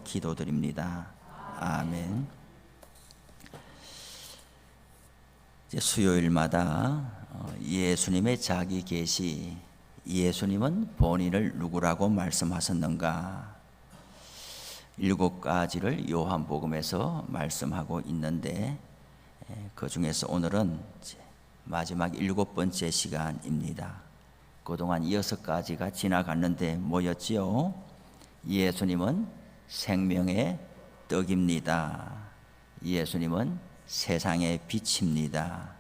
기도드립니다. 아멘. 이제 수요일마다 예수님의 자기 계시, 예수님은 본인을 누구라고 말씀하셨는가 7가지를 요한복음에서 말씀하고 있는데, 그 중에서 오늘은 마지막 7번째 시간입니다. 그동안 6가지가 지나갔는데 뭐였지요? 예수님은 생명의 떡입니다. 예수님은 세상의 빛입니다.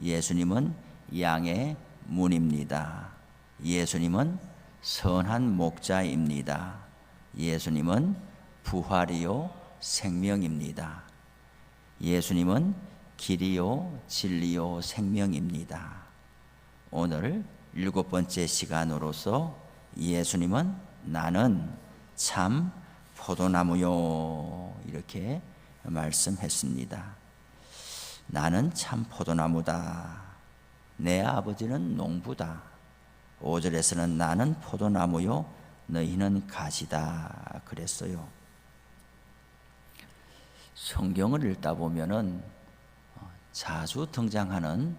예수님은 양의 문입니다. 예수님은 선한 목자입니다. 예수님은 부활이요 생명입니다. 예수님은 길이요 진리요 생명입니다. 오늘 7번째 시간으로서 예수님은 나는 참 포도나무요 이렇게 말씀했습니다. 나는 참 포도나무다. 내 아버지는 농부다. 5절에서는 나는 포도나무요 너희는 가지다 그랬어요. 성경을 읽다 보면은 자주 등장하는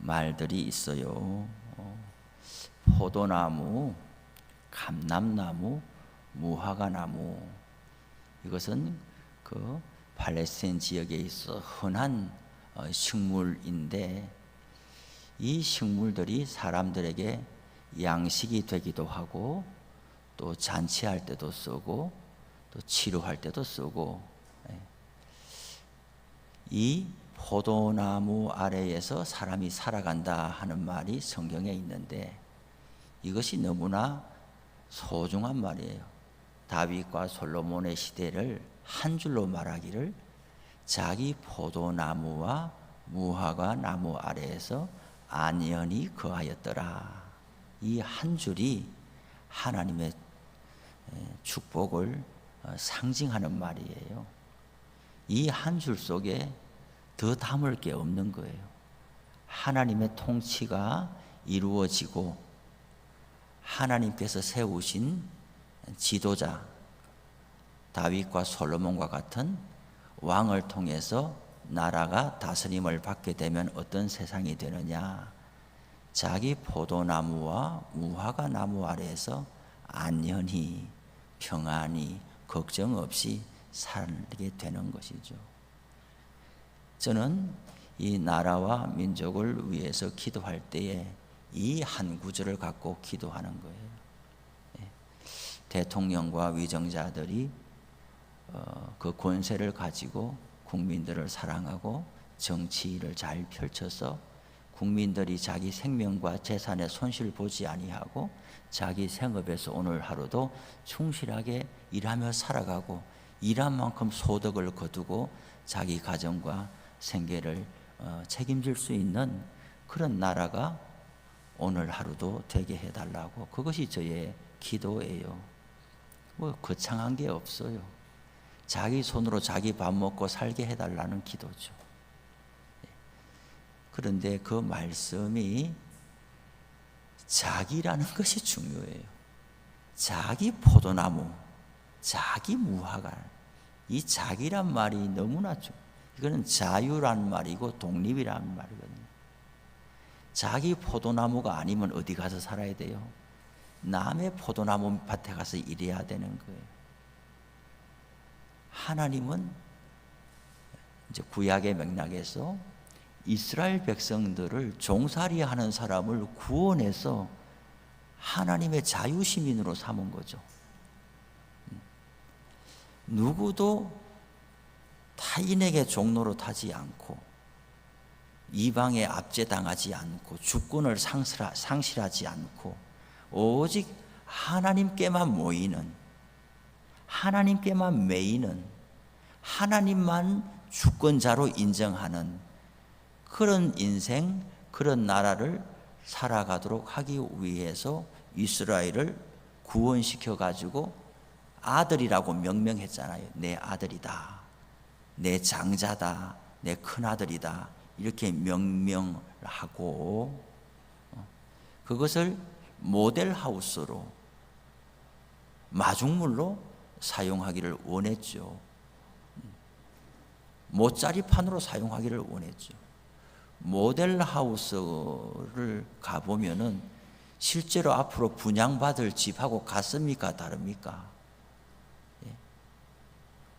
말들이 있어요. 포도나무, 감람나무, 무화과나무. 이것은 그 팔레스타인 지역에 있어 흔한 식물인데, 이 식물들이 사람들에게 양식이 되기도 하고 또 잔치할 때도 쓰고 또 치료할 때도 쓰고, 이 포도나무 아래에서 사람이 살아간다 하는 말이 성경에 있는데, 이것이 너무나 소중한 말이에요. 다윗과 솔로몬의 시대를 한 줄로 말하기를 자기 포도나무와 무화과 나무 아래에서 안연히 거하였더라. 이 한 줄이 하나님의 축복을 상징하는 말이에요. 이 한 줄 속에 더 담을 게 없는 거예요. 하나님의 통치가 이루어지고 하나님께서 세우신 지도자 다윗과 솔로몬과 같은 왕을 통해서 나라가 다스림을 받게 되면 어떤 세상이 되느냐? 자기 포도나무와 무화과 나무 아래에서 안연히 평안히 걱정 없이 살게 되는 것이죠. 저는 이 나라와 민족을 위해서 기도할 때에 이 한 구절을 갖고 기도하는 거예요. 대통령과 위정자들이 그 권세를 가지고 국민들을 사랑하고 정치를 잘 펼쳐서 국민들이 자기 생명과 재산에 손실 보지 아니하고 자기 생업에서 오늘 하루도 충실하게 일하며 살아가고 일한 만큼 소득을 거두고 자기 가정과 생계를 책임질 수 있는 그런 나라가 오늘 하루도 되게 해달라고, 그것이 저의 기도예요. 뭐 거창한 게 없어요. 자기 손으로 자기 밥 먹고 살게 해달라는 기도죠. 그런데 그 말씀이 자기라는 것이 중요해요. 자기 포도나무, 자기 무화과, 이 자기란 말이 너무나 이거는 자유란 말이고 독립이란 말이거든요. 자기 포도나무가 아니면 어디 가서 살아야 돼요? 남의 포도나무 밭에 가서 일해야 되는 거예요. 하나님은 이제 구약의 맥락에서 이스라엘 백성들을 종살이 하는 사람을 구원해서 하나님의 자유시민으로 삼은 거죠. 누구도 타인에게 종로로 타지 않고 이방에 압제당하지 않고 주권을 상실하지 않고 오직 하나님께만 모이는, 하나님께만 매이는, 하나님만 주권자로 인정하는 그런 인생, 그런 나라를 살아가도록 하기 위해서 이스라엘을 구원시켜 가지고 아들이라고 명명했잖아요. 내 아들이다, 내 장자다, 내 큰아들이다, 이렇게 명명하고 그것을 모델하우스로 마중물로 사용하기를 원했죠. 모짜리판으로 사용하기를 원했죠. 모델하우스를 가보면은 실제로 앞으로 분양받을 집하고 같습니까? 다릅니까? 예.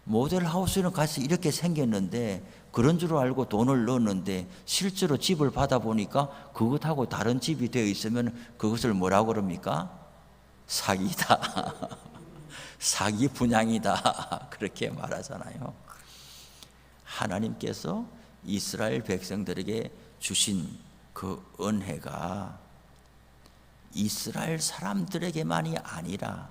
모델하우스는 가서 이렇게 생겼는데 그런 줄 알고 돈을 넣었는데 실제로 집을 받아보니까 그것하고 다른 집이 되어 있으면 그것을 뭐라고 그럽니까? 사기다. 사기 분양이다. 그렇게 말하잖아요. 하나님께서 이스라엘 백성들에게 주신 그 은혜가 이스라엘 사람들에게만이 아니라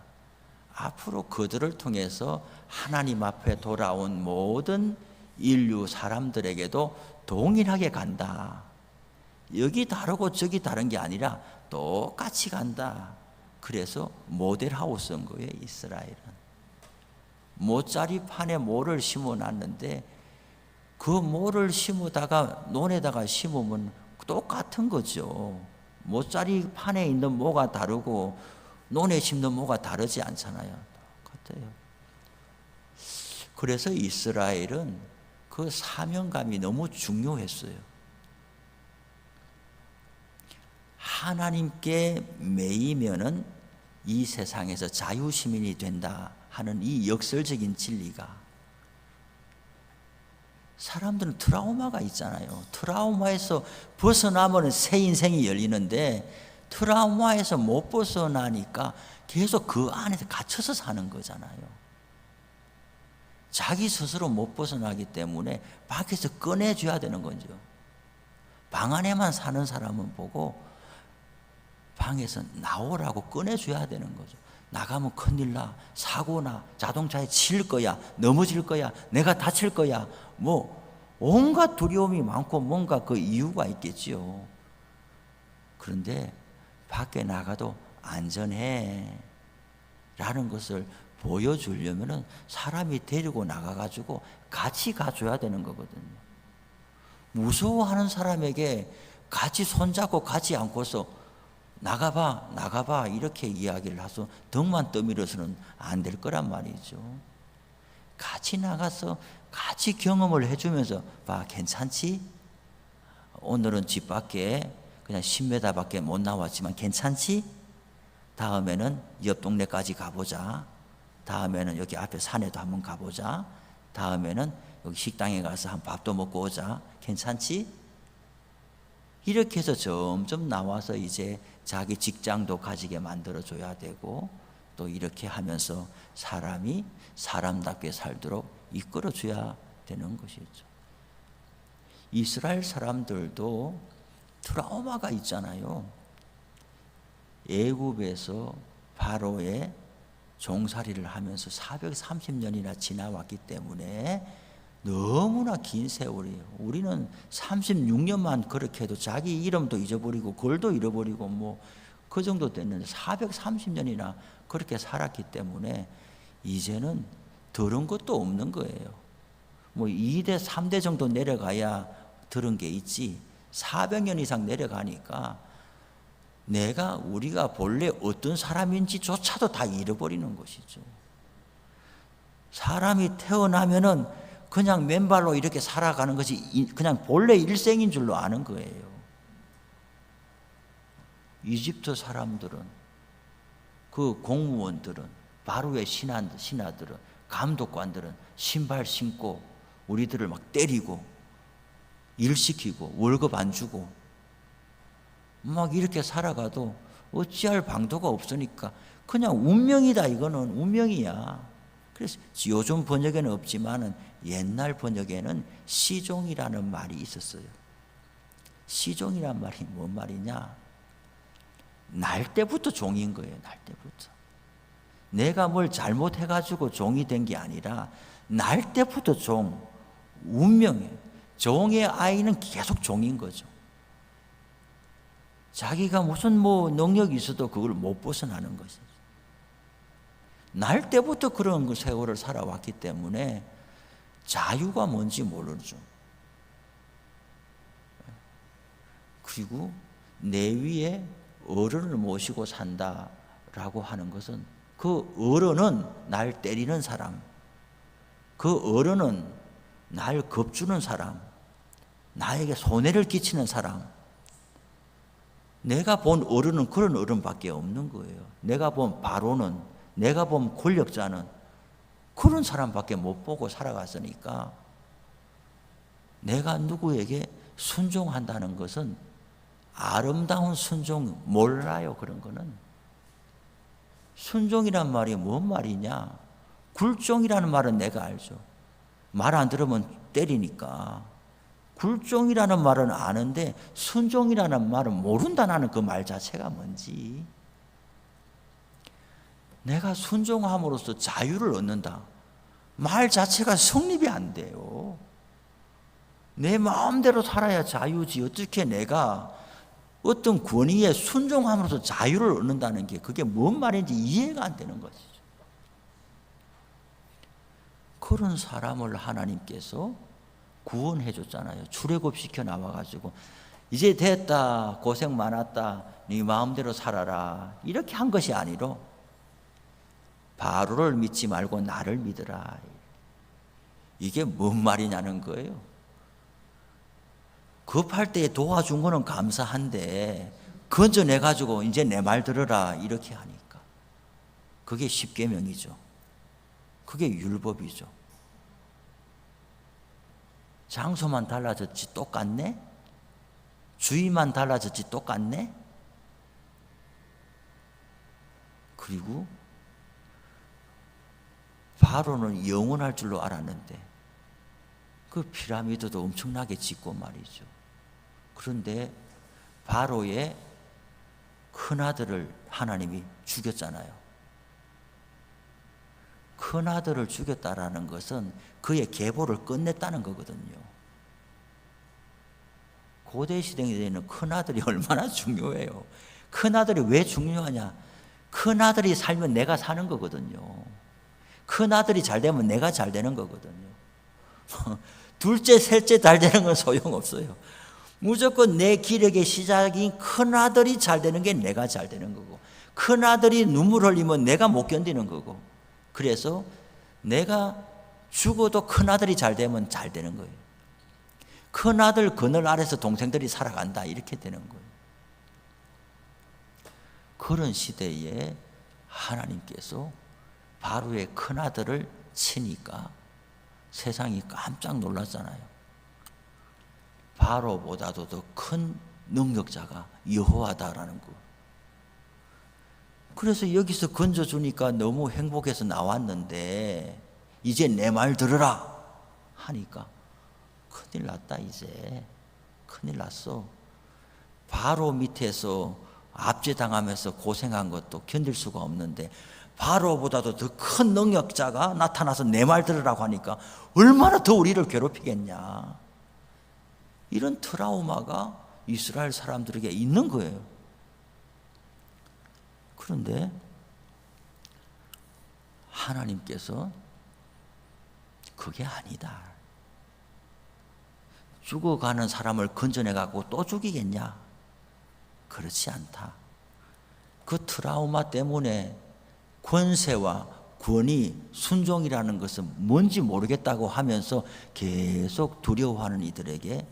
앞으로 그들을 통해서 하나님 앞에 돌아온 모든 인류 사람들에게도 동일하게 간다. 여기 다르고 저기 다른 게 아니라 똑같이 간다. 그래서 모델하우스인 거예요. 이스라엘은 모짜리판에 모를 심어놨는데 그 모를 심으다가 논에다가 심으면 똑같은 거죠. 모짜리판에 있는 모가 다르고 논에 심는 모가 다르지 않잖아요. 똑같아요. 그래서 이스라엘은 그 사명감이 너무 중요했어요. 하나님께 매이면은 이 세상에서 자유시민이 된다 하는 이 역설적인 진리가, 사람들은 트라우마가 있잖아요. 트라우마에서 벗어나면 새 인생이 열리는데 트라우마에서 못 벗어나니까 계속 그 안에서 갇혀서 사는 거잖아요. 자기 스스로 못 벗어나기 때문에 밖에서 꺼내줘야 되는 거죠. 방 안에만 사는 사람은 보고 방에서 나오라고 꺼내줘야 되는 거죠. 나가면 큰일 나, 사고 나, 자동차에 칠 거야, 넘어질 거야, 내가 다칠 거야, 뭐 온갖 두려움이 많고 뭔가 그 이유가 있겠지요. 그런데 밖에 나가도 안전해 라는 것을 보여주려면 사람이 데리고 나가가지고 같이 가줘야 되는 거거든요. 무서워하는 사람에게 같이 손잡고 같이 안고서 나가봐 이렇게 이야기를 해서 덕만 떠밀어서는 안 될 거란 말이죠. 같이 나가서 같이 경험을 해주면서 봐, 괜찮지? 오늘은 집 밖에 그냥 10m 밖에 못 나왔지만 괜찮지? 다음에는 옆 동네까지 가보자. 다음에는 여기 앞에 산에도 한번 가보자. 다음에는 여기 식당에 가서 한 밥도 먹고 오자. 괜찮지? 이렇게 해서 점점 나와서 이제 자기 직장도 가지게 만들어줘야 되고, 또 이렇게 하면서 사람이 사람답게 살도록 이끌어줘야 되는 것이죠. 이스라엘 사람들도 트라우마가 있잖아요. 애굽에서 바로의 종살이를 하면서 430년이나 지나왔기 때문에 너무나 긴 세월이에요. 우리는 36년만 그렇게 해도 자기 이름도 잊어버리고 글도 잃어버리고 뭐 그 정도 됐는데 430년이나 그렇게 살았기 때문에 이제는 들은 것도 없는 거예요. 뭐 2대 3대 정도 내려가야 들은 게 있지 400년 이상 내려가니까 우리가 본래 어떤 사람인지조차도 다 잃어버리는 것이죠. 사람이 태어나면은 그냥 맨발로 이렇게 살아가는 것이 그냥 본래 일생인 줄로 아는 거예요. 이집트 사람들은, 그 공무원들은, 바로의 신하들은, 감독관들은 신발 신고 우리들을 막 때리고 일 시키고 월급 안 주고 막 이렇게 살아가도 어찌할 방도가 없으니까 그냥 운명이다, 이거는 운명이야. 그래서 요즘 번역에는 없지만은 옛날 번역에는 시종이라는 말이 있었어요. 시종이란 말이 뭔 말이냐? 날 때부터 종인 거예요. 날 때부터. 내가 뭘 잘못해가지고 종이 된 게 아니라 날 때부터 종, 운명이에요. 종의 아이는 계속 종인 거죠. 자기가 무슨 뭐 능력이 있어도 그걸 못 벗어나는 것이죠. 날 때부터 그런 그 세월을 살아왔기 때문에 자유가 뭔지 모르죠. 그리고 내 위에 어른을 모시고 산다라고 하는 것은 그 어른은 날 때리는 사람, 그 어른은 날 겁주는 사람, 나에게 손해를 끼치는 사람. 내가 본 어른은 그런 어른밖에 없는 거예요. 내가 본 바로는, 내가 본 권력자는 그런 사람밖에 못 보고 살아갔으니까 내가 누구에게 순종한다는 것은 아름다운 순종 몰라요. 그런 거는. 순종이란 말이 뭔 말이냐? 굴종이라는 말은 내가 알죠. 말 안 들으면 때리니까. 굴종이라는 말은 아는데 순종이라는 말은 모른다. 나는 그 말 자체가 뭔지. 내가 순종함으로써 자유를 얻는다. 말 자체가 성립이 안 돼요. 내 마음대로 살아야 자유지. 어떻게 내가 어떤 권위에 순종함으로써 자유를 얻는다는 게 그게 뭔 말인지 이해가 안 되는 것이죠. 그런 사람을 하나님께서 구원해 줬잖아요. 출애굽시켜 나와가지고 이제 됐다, 고생 많았다, 네 마음대로 살아라, 이렇게 한 것이 아니로 바로를 믿지 말고 나를 믿으라. 이게 뭔 말이냐는 거예요. 급할 때 도와준 거는 감사한데 건져내가지고 이제 내 말 들어라 이렇게 하니까 그게 십계명이죠. 그게 율법이죠. 장소만 달라졌지 똑같네? 주의만 달라졌지 똑같네? 그리고 바로는 영원할 줄로 알았는데 그 피라미드도 엄청나게 짓고 말이죠. 그런데 바로의 큰아들을 하나님이 죽였잖아요. 큰아들을 죽였다라는 것은 그의 계보를 끝냈다는 거거든요. 고대 시대에는 큰아들이 얼마나 중요해요. 큰아들이 왜 중요하냐? 큰아들이 살면 내가 사는 거거든요. 큰아들이 잘 되면 내가 잘 되는 거거든요. 둘째, 셋째 잘 되는 건 소용없어요. 무조건 내 기력의 시작인 큰아들이 잘 되는 게 내가 잘 되는 거고, 큰아들이 눈물 흘리면 내가 못 견디는 거고, 그래서 내가 죽어도 큰아들이 잘 되면 잘 되는 거예요. 큰아들 그늘 아래서 동생들이 살아간다 이렇게 되는 거예요. 그런 시대에 하나님께서 바로의 큰아들을 치니까 세상이 깜짝 놀랐잖아요. 바로보다도 더 큰 능력자가 여호와다라는 거. 그래서 여기서 건져주니까 너무 행복해서 나왔는데 이제 내 말 들으라 하니까 큰일 났다. 이제 큰일 났어. 바로 밑에서 압제당하면서 고생한 것도 견딜 수가 없는데 바로보다도 더 큰 능력자가 나타나서 내 말 들으라고 하니까 얼마나 더 우리를 괴롭히겠냐. 이런 트라우마가 이스라엘 사람들에게 있는 거예요. 그런데 하나님께서 그게 아니다. 죽어가는 사람을 건져내가고 또 죽이겠냐? 그렇지 않다. 그 트라우마 때문에 권세와 권위, 순종이라는 것은 뭔지 모르겠다고 하면서 계속 두려워하는 이들에게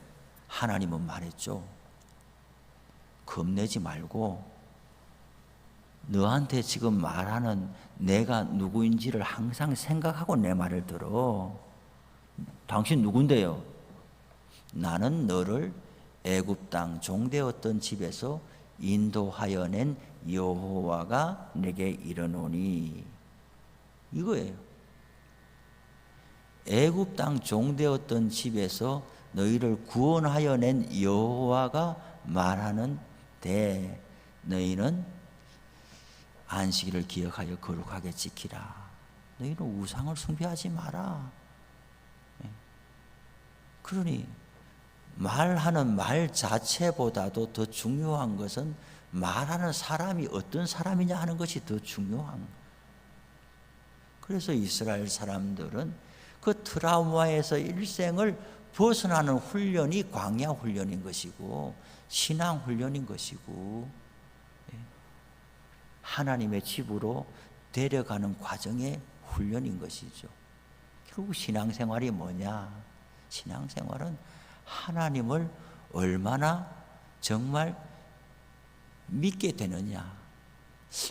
하나님은 말했죠. 겁내지 말고 너한테 지금 말하는 내가 누구인지를 항상 생각하고 내 말을 들어. 당신 누군데요? 나는 너를 애굽 땅 종되었던 집에서 인도하여 낸 여호와가 내게 이르노니. 이거예요. 애굽 땅 종되었던 집에서 너희를 구원하여 낸 여호와가 말하는데 너희는 안식일을 기억하여 거룩하게 지키라. 너희는 우상을 숭배하지 마라. 그러니 말하는 말 자체보다도 더 중요한 것은 말하는 사람이 어떤 사람이냐 하는 것이 더 중요한 거예요. 그래서 이스라엘 사람들은 그 트라우마에서 일생을 벗어나는 훈련이 광야 훈련인 것이고 신앙 훈련인 것이고 하나님의 집으로 데려가는 과정의 훈련인 것이죠. 결국 신앙생활이 뭐냐? 신앙생활은 하나님을 얼마나 정말 믿게 되느냐.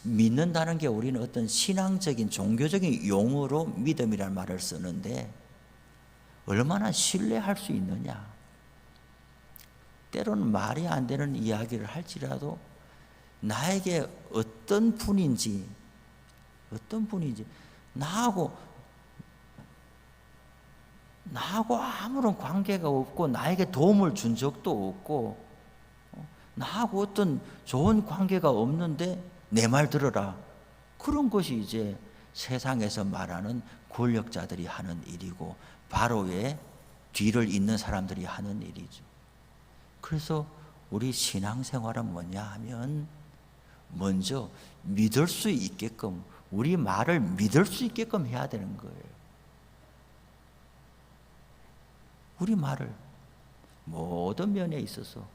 믿는다는 게 우리는 어떤 신앙적인 종교적인 용어로 믿음이라는 말을 쓰는데 얼마나 신뢰할 수 있느냐. 때로는 말이 안 되는 이야기를 할지라도 나에게 어떤 분인지 나하고 아무런 관계가 없고 나에게 도움을 준 적도 없고 나하고 어떤 좋은 관계가 없는데 내 말 들어라. 그런 것이 이제 세상에서 말하는 권력자들이 하는 일이고 바로의 뒤를 잇는 사람들이 하는 일이죠. 그래서 우리 신앙생활은 뭐냐 하면 먼저 믿을 수 있게끔 우리 말을 믿을 수 있게끔 해야 되는 거예요. 우리 말을 모든 면에 있어서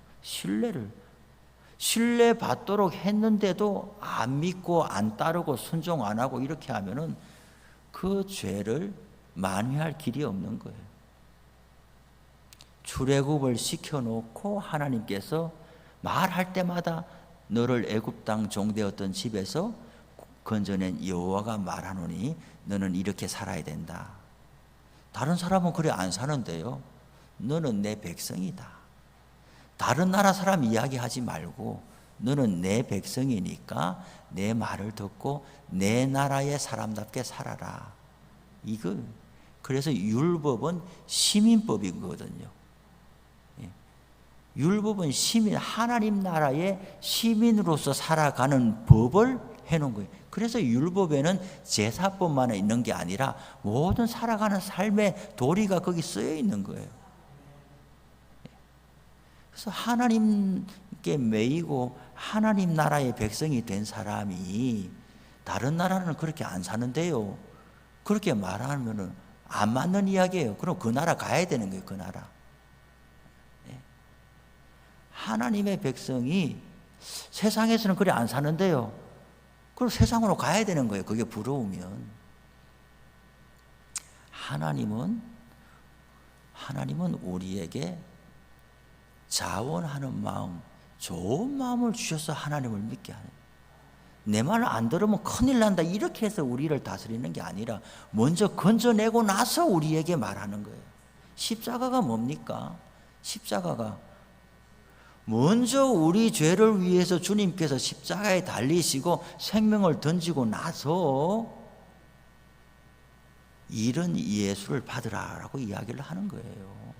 신뢰받도록 했는데도 안 믿고 안 따르고 순종 안 하고 이렇게 하면은 그 죄를 만회할 길이 없는 거예요. 출애굽을 시켜놓고 하나님께서 말할 때마다 너를 애굽 땅 종되었던 집에서 건져낸 여호와가 말하노니 너는 이렇게 살아야 된다. 다른 사람은 그래 안 사는데요. 너는 내 백성이다. 다른 나라 사람 이야기하지 말고 너는 내 백성이니까 내 말을 듣고 내 나라의 사람답게 살아라. 이거 그래서 율법은 시민법이거든요. 율법은 하나님 나라의 시민으로서 살아가는 법을 해놓은 거예요. 그래서 율법에는 제사법만 있는 게 아니라 모든 살아가는 삶의 도리가 거기 쓰여 있는 거예요. 그래서 하나님께 매이고 하나님 나라의 백성이 된 사람이 다른 나라는 그렇게 안 사는데요. 그렇게 말하면 안 맞는 이야기예요. 그럼 그 나라 가야 되는 거예요. 그 나라. 하나님의 백성이 세상에서는 그래 안 사는데요. 그럼 세상으로 가야 되는 거예요. 그게 부러우면. 하나님은 우리에게 자원하는 마음, 좋은 마음을 주셔서 하나님을 믿게 하는. 내 말 안 들으면 큰일 난다 이렇게 해서 우리를 다스리는 게 아니라 먼저 건져내고 나서 우리에게 말하는 거예요. 십자가가 뭡니까? 십자가가 먼저 우리 죄를 위해서 주님께서 십자가에 달리시고 생명을 던지고 나서 이런 예수를 받으라라고 이야기를 하는 거예요.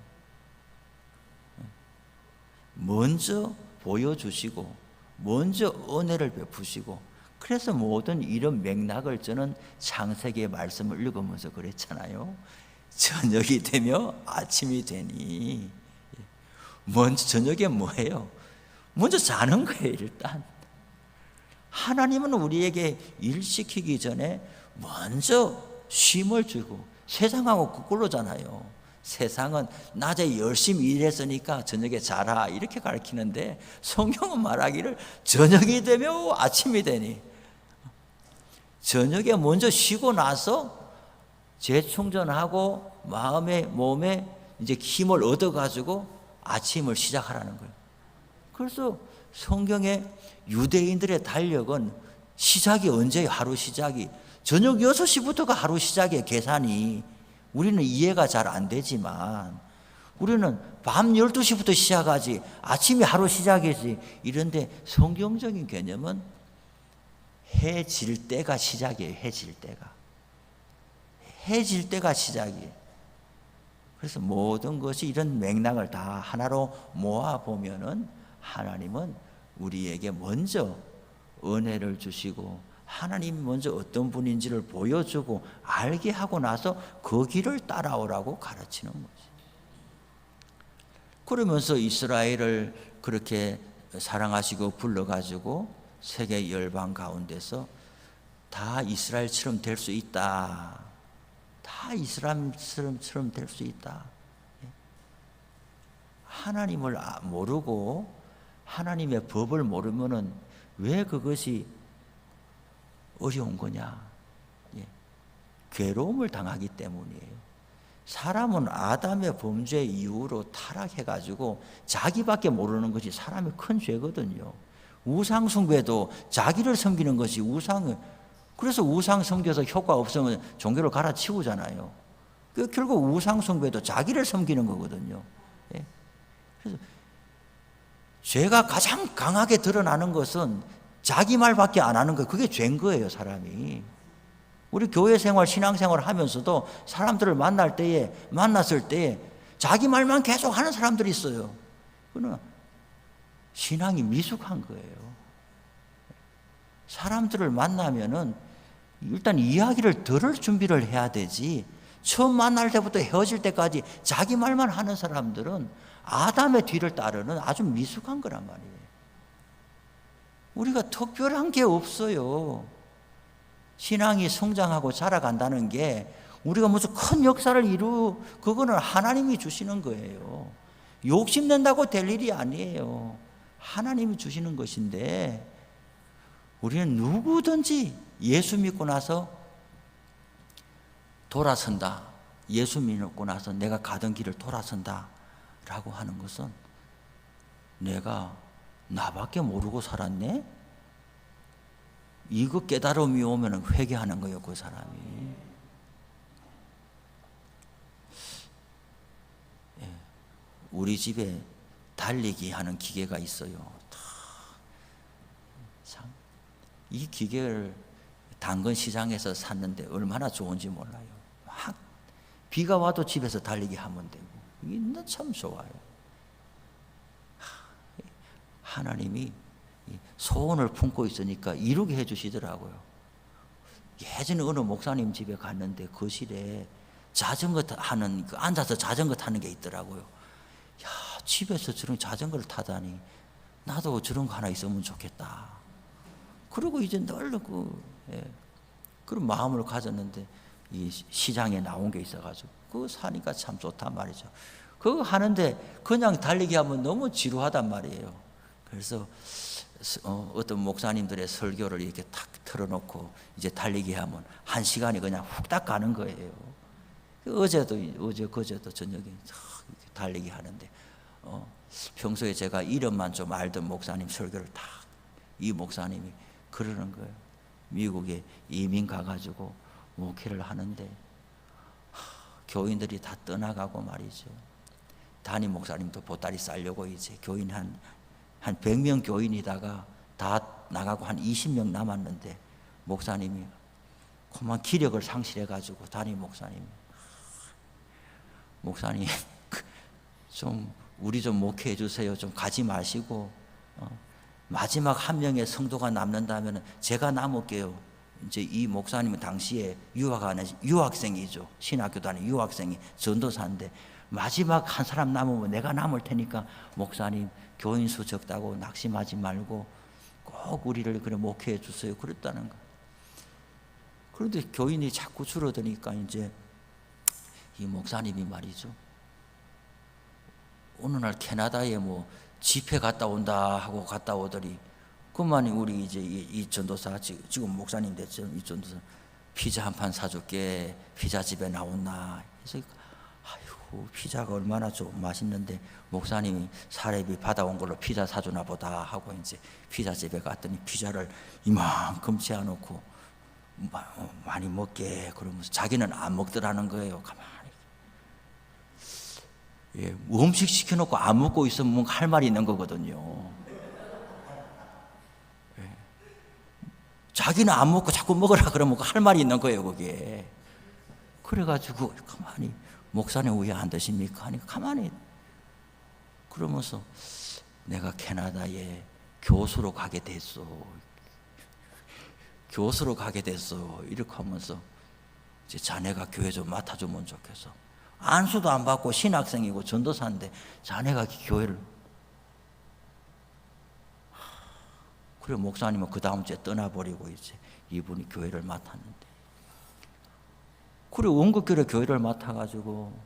먼저 보여주시고 먼저 은혜를 베푸시고 그래서 모든 이런 맥락을 저는 창세기의 말씀을 읽으면서 그랬잖아요. 저녁이 되며 아침이 되니 먼저 저녁에 뭐예요? 먼저 자는 거예요. 일단 하나님은 우리에게 일 시키기 전에 먼저 쉼을 주고 세상하고 거꾸로잖아요. 세상은 낮에 열심히 일했으니까 저녁에 자라 이렇게 가르치는데 성경은 말하기를 저녁이 되며 아침이 되니 저녁에 먼저 쉬고 나서 재충전하고 마음에 몸에 이제 힘을 얻어가지고 아침을 시작하라는 거예요. 그래서 성경에 유대인들의 달력은 시작이 언제예요? 하루 시작이 저녁 6시부터가 하루 시작이에요. 계산이 우리는 이해가 잘 안 되지만 우리는 밤 12시부터 시작하지 아침이 하루 시작이지 이런데 성경적인 개념은 해 질 때가 시작이에요. 해 질 때가 시작이에요. 그래서 모든 것이 이런 맥락을 다 하나로 모아보면은 하나님은 우리에게 먼저 은혜를 주시고 하나님 먼저 어떤 분인지를 보여주고 알게 하고 나서 그 길을 따라오라고 가르치는 거지. 그러면서 이스라엘을 그렇게 사랑하시고 불러가지고 세계 열방 가운데서 다 이스라엘처럼 될 수 있다. 다 이스라엘처럼 될 수 있다. 하나님을 모르고 하나님의 법을 모르면은 왜 그것이 어려운 거냐? 괴로움을 당하기 때문이에요. 사람은 아담의 범죄 이후로 타락해가지고 자기밖에 모르는 것이 사람의 큰 죄거든요. 우상 숭배도 자기를 섬기는 것이 우상을, 그래서 우상 섬겨서 효과 없으면 종교를 갈아치우잖아요. 결국 우상 숭배도 자기를 섬기는 거거든요. 예? 그래서 죄가 가장 강하게 드러나는 것은 자기 말밖에 안 하는 거예요. 그게 죄인 거예요, 사람이. 우리 교회 생활, 신앙 생활을 하면서도 사람들을 만났을 때에 자기 말만 계속 하는 사람들이 있어요. 그러나 신앙이 미숙한 거예요. 사람들을 만나면은 일단 이야기를 들을 준비를 해야 되지, 처음 만날 때부터 헤어질 때까지 자기 말만 하는 사람들은 아담의 뒤를 따르는 아주 미숙한 거란 말이에요. 우리가 특별한 게 없어요. 신앙이 성장하고 자라간다는 게 우리가 무슨 큰 역사를 그거는 하나님이 주시는 거예요. 욕심낸다고 될 일이 아니에요. 하나님이 주시는 것인데, 우리는 누구든지 예수 믿고 나서 돌아선다, 예수 믿고 나서 내가 가던 길을 돌아선다 라고 하는 것은 내가 나밖에 모르고 살았네? 이거 깨달음이 오면 회개하는 거예요, 그 사람이. 예, 우리 집에 달리기 하는 기계가 있어요. 참, 이 기계를 당근 시장에서 샀는데 얼마나 좋은지 몰라요. 막 비가 와도 집에서 달리기 하면 되고, 이게 참 좋아요. 하나님이 소원을 품고 있으니까 이루게 해주시더라고요. 예전에 어느 목사님 집에 갔는데 거실에 자전거 하는, 앉아서 자전거 타는 게 있더라고요. 야, 집에서 저런 자전거를 타다니 나도 저런 거 하나 있으면 좋겠다. 그리고 이제 늘 그런 마음을 가졌는데 이 시장에 나온 게 있어가지고 그거 사니까 참 좋단 말이죠. 그거 하는데 그냥 달리기 하면 너무 지루하단 말이에요. 그래서 어떤 목사님들의 설교를 이렇게 탁 틀어놓고 이제 달리기 하면 1시간이 그냥 훅딱 가는 거예요. 그제도 저녁에 달리기 하는데 평소에 제가 이름만 좀 알던 목사님 설교를 이 목사님이 그러는 거예요. 미국에 이민 가가지고 목회를 하는데 교인들이 다 떠나가고 말이죠. 담임 목사님도 보따리 싸려고 이제 교인 한 100명 교인이다가 다 나가고 한 20명 남았는데 목사님이 그만 기력을 상실해가지고 담임 목사님 좀 우리 좀 목회해 주세요. 좀 가지 마시고 마지막 한 명의 성도가 남는다면 제가 남을게요. 이제 이 목사님은 당시에 유학생이죠. 신학교 다니는 유학생이 전도사인데 마지막 한 사람 남으면 내가 남을 테니까 목사님 교인 수 적다고 낙심하지 말고 꼭 우리를 그래 목회해 주세요. 그랬다는 거. 그런데 교인이 자꾸 줄어드니까 이제 이 목사님이 말이죠. 어느 날 캐나다에 뭐 집회 갔다 온다 하고 갔다 오더니 그만이 우리 이제 이 전도사 지금 목사님 됐죠. 이 전도사 피자 한 판 사줄게. 피자 집에 나온나. 그래서 아이고 피자가 얼마나 좀 맛있는데 목사님이 사례비 받아온 걸로 피자 사주나 보다 하고 이제 피자 집에 갔더니 피자를 이만큼 채워놓고 많이 먹게 그러면서 자기는 안 먹더라는 거예요. 가만히. 예, 음식 시켜놓고 안 먹고 있으면 할 말이 있는 거거든요. 예. 자기는 안 먹고 자꾸 먹으라 그러면 할 말이 있는 거예요, 그게. 그래가지고 가만히 목사님 왜 안 드십니까? 하니까 가만히 그러면서 내가 캐나다에 교수로 가게 됐어. 교수로 가게 됐어. 이렇게 하면서 이제 자네가 교회 좀 맡아주면 좋겠어. 안수도 안 받고 신학생이고 전도사인데 자네가 교회를. 그래 목사님은 그 다음 주에 떠나버리고 이제 이분이 교회를 맡았는데, 그래 원국교회 교회를 맡아가지고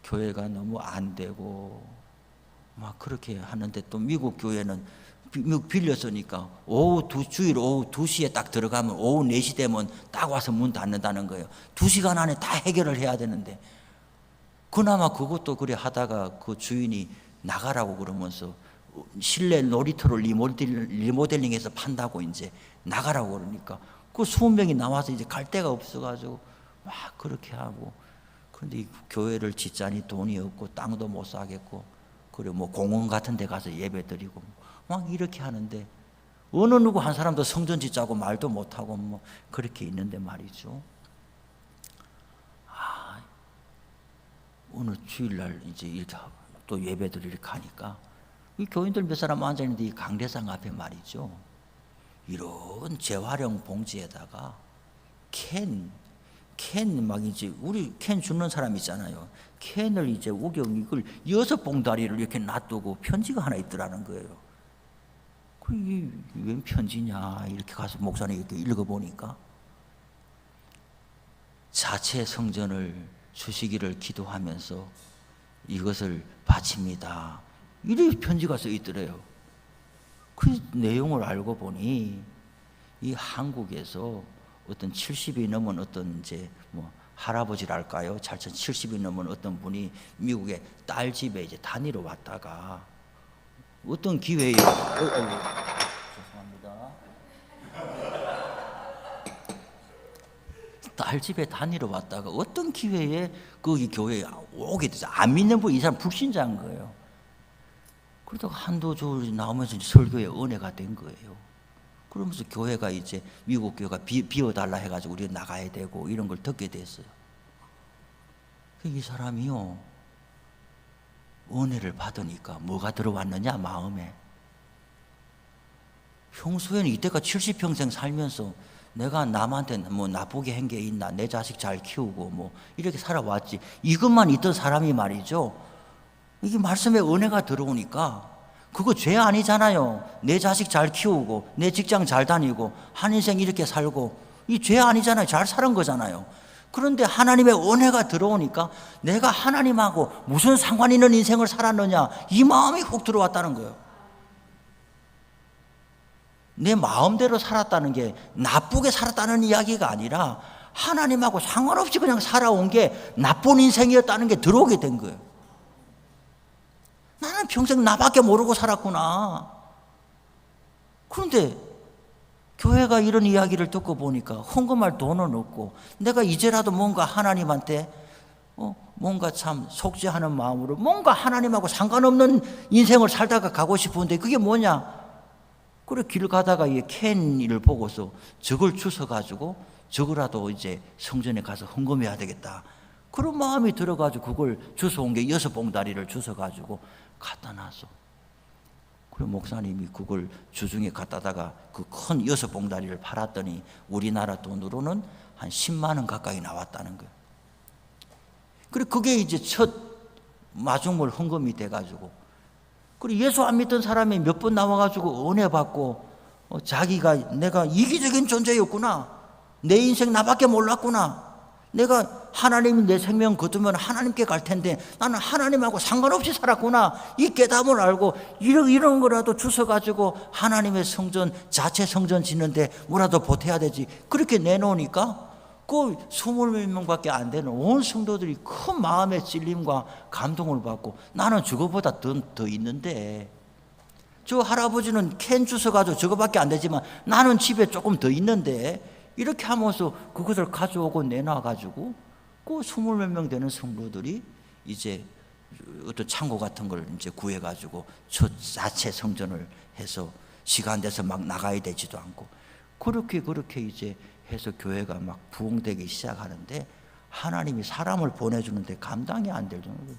교회가 너무 안 되고 막 그렇게 하는데 또 미국 교회는 빌렸으니까 주일 오후 2시에 딱 들어가면 오후 4시 되면 딱 와서 문 닫는다는 거예요. 2시간 안에 다 해결을 해야 되는데, 그나마 그것도 그래 하다가 그 주인이 나가라고 그러면서 실내 놀이터를 리모델링해서 판다고 이제 나가라고 그러니까 그 20명이 나와서 이제 갈 데가 없어가지고 막 그렇게 하고, 근데 이 교회를 짓자니 돈이 없고 땅도 못 사겠고, 그리고 뭐 공원 같은 데 가서 예배 드리고 막 이렇게 하는데, 어느 누구 한 사람도 성전 짓자고 말도 못하고 뭐 그렇게 있는데 말이죠. 어느 주일날 이제 이렇게 또 예배들 이렇게 하니까 이 교인들 몇 사람 앉아있는데 이 강대상 앞에 말이죠, 이런 재활용 봉지에다가 캔 막 이제 우리 캔 주는 사람 있잖아요. 캔을 이제 이걸 6봉다리를 이렇게 놔두고 편지가 하나 있더라는 거예요. 이게 웬 편지냐 이렇게 가서 목사님 이렇게 읽어보니까, 자체 성전을 주시기를 기도하면서 이것을 바칩니다, 이렇게 편지가 써 있더래요. 그 내용을 알고 보니 이 한국에서 어떤 70이 넘은 어떤 이제 뭐 할아버지랄까요, 70이 넘은 어떤 분이 미국의 딸 집에 이제 단위로 왔다가 어떤 기회에 죄송합니다. 딸 집에 단위로 왔다가 어떤 기회에 거기 교회에 오게 돼서 안 믿는 분, 이 사람 불신자인 거예요. 그러다가 한두 주 나오면서 설교에 은혜가 된 거예요. 그러면서 교회가 이제 미국 교회가 비워달라 해가지고 우리가 나가야 되고 이런 걸 듣게 됐어요. 이 사람이요, 은혜를 받으니까 뭐가 들어왔느냐 마음에. 평소에는 이때까지 70평생 살면서 내가 남한테 뭐 나쁘게 한 게 있나, 내 자식 잘 키우고 뭐 이렇게 살아왔지, 이것만 있던 사람이 말이죠, 이게 말씀에 은혜가 들어오니까 그거 죄 아니잖아요. 내 자식 잘 키우고 내 직장 잘 다니고 한 인생 이렇게 살고, 이 죄 아니잖아요. 잘 사는 거잖아요. 그런데 하나님의 은혜가 들어오니까 내가 하나님하고 무슨 상관 있는 인생을 살았느냐, 이 마음이 훅 들어왔다는 거예요. 내 마음대로 살았다는 게 나쁘게 살았다는 이야기가 아니라 하나님하고 상관없이 그냥 살아온 게 나쁜 인생이었다는 게 들어오게 된 거예요. 나는 평생 나밖에 모르고 살았구나. 그런데 교회가 이런 이야기를 듣고 보니까 헌금할 돈은 없고, 내가 이제라도 뭔가 하나님한테 뭔가 참 속죄하는 마음으로 뭔가 하나님하고 상관없는 인생을 살다가 가고 싶은데 그게 뭐냐? 그래 길 가다가 이 캔을 보고서 저걸 주워가지고 저거라도 이제 성전에 가서 헌금해야 되겠다, 그런 마음이 들어가지고 그걸 주워온 게 6봉다리를 주워가지고 갖다 놨어. 그래 목사님이 그걸 주중에 갖다다가 그 큰 6봉다리를 팔았더니 우리나라 돈으로는 한 10만 원 가까이 나왔다는 거예요. 그래 그게 이제 첫 마중물 헌금이 돼가지고, 그리고 예수 안 믿던 사람이 몇 번 나와가지고 은혜 받고 자기가 내가 이기적인 존재였구나, 내 인생 나밖에 몰랐구나, 내가 하나님이 내 생명 거두면 하나님께 갈 텐데 나는 하나님하고 상관없이 살았구나, 이 깨달음을 알고 이런 거라도 주워가지고 하나님의 성전, 자체 성전 짓는데 뭐라도 보태야 되지, 그렇게 내놓으니까 그 20몇 명밖에 안 되는 온 성도들이 큰 마음의 찔림과 감동을 받고, 나는 저거보다 더 있는데, 저 할아버지는 캔 주워가지고 저거밖에 안 되지만 나는 집에 조금 더 있는데, 이렇게 하면서 그것을 가져오고 내놔가지고 그 20몇 명 되는 성도들이 이제 어떤 창고 같은 걸 이제 구해가지고 저 자체 성전을 해서 시간 돼서 막 나가야 되지도 않고, 그렇게 이제 해서 교회가 막 부흥되기 시작하는데, 하나님이 사람을 보내주는데 감당이 안 될 정도로,